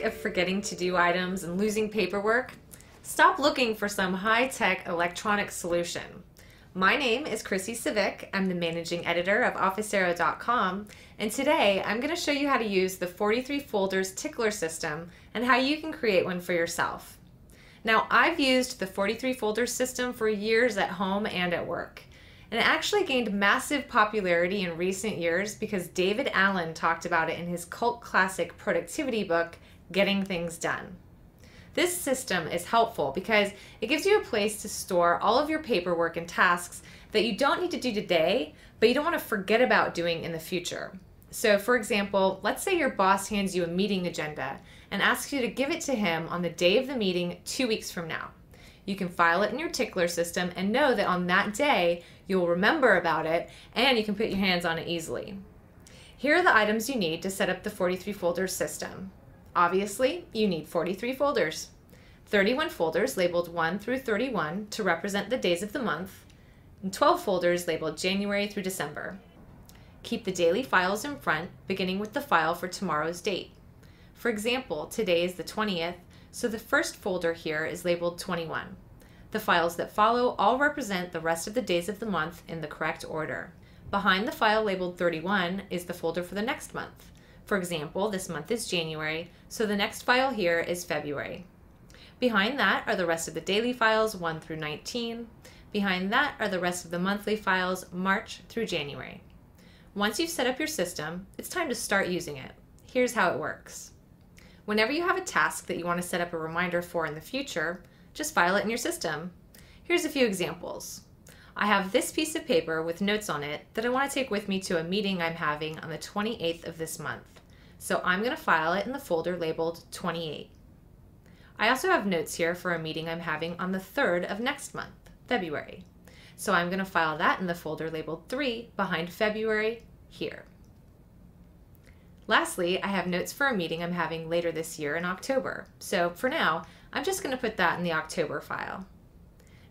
Sick of forgetting to-do items and losing paperwork? Stop looking for some high-tech electronic solution. My name is Chrissy Civic. I'm the managing editor of OfficeArrow.com, and today I'm going to show you how to use the 43 folders tickler system and how you can create one for yourself. Now, I've used the 43 folders system for years at home and at work, and it actually gained massive popularity in recent years because David Allen talked about it in his cult classic productivity book, Getting Things Done. This system is helpful because it gives you a place to store all of your paperwork and tasks that you don't need to do today, but you don't want to forget about doing in the future. So for example, let's say your boss hands you a meeting agenda and asks you to give it to him on the day of the meeting 2 weeks from now. You can file it in your tickler system and know that on that day you'll remember about it and you can put your hands on it easily. Here are the items you need to set up the 43 folders system. Obviously, you need 43 folders. 31 folders labeled 1 through 31 to represent the days of the month, and 12 folders labeled January through December. Keep the daily files in front, beginning with the file for tomorrow's date. For example, today is the 20th, so the first folder here is labeled 21. The files that follow all represent the rest of the days of the month in the correct order. Behind the file labeled 31 is the folder for the next month. For example, this month is January, so the next file here is February. Behind that are the rest of the daily files 1 through 19. Behind that are the rest of the monthly files March through January. Once you've set up your system, it's time to start using it. Here's how it works. Whenever you have a task that you want to set up a reminder for in the future, just file it in your system. Here's a few examples. I have this piece of paper with notes on it that I want to take with me to a meeting I'm having on the 28th of this month. So I'm going to file it in the folder labeled 28. I also have notes here for a meeting I'm having on the 3rd of next month, February. So I'm going to file that in the folder labeled 3 behind February here. Lastly, I have notes for a meeting I'm having later this year in October. So for now, I'm just going to put that in the October file.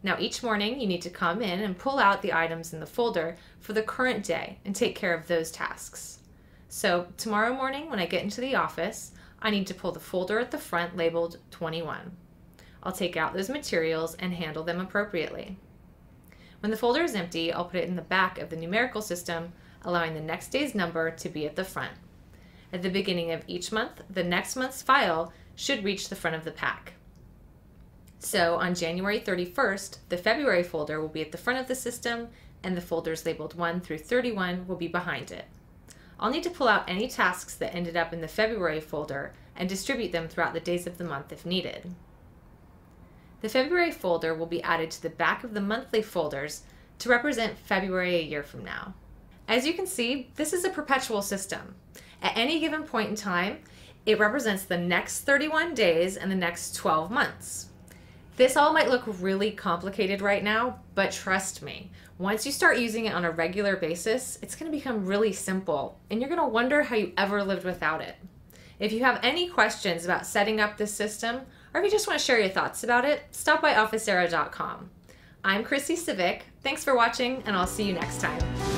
Now each morning you need to come in and pull out the items in the folder for the current day and take care of those tasks. So tomorrow morning when I get into the office, I need to pull the folder at the front labeled 21. I'll take out those materials and handle them appropriately. When the folder is empty, I'll put it in the back of the numerical system, allowing the next day's number to be at the front. At the beginning of each month, the next month's file should reach the front of the pack. So on January 31st, the February folder will be at the front of the system and the folders labeled 1 through 31 will be behind it. I'll need to pull out any tasks that ended up in the February folder and distribute them throughout the days of the month if needed. The February folder will be added to the back of the monthly folders to represent February a year from now. As you can see, this is a perpetual system. At any given point in time, it represents the next 31 days and the next 12 months. This all might look really complicated right now, but trust me, once you start using it on a regular basis, it's going to become really simple, and you're going to wonder how you ever lived without it. If you have any questions about setting up this system, or if you just want to share your thoughts about it, stop by OfficeArrow.com. I'm Chrissy Civic. Thanks for watching, and I'll see you next time.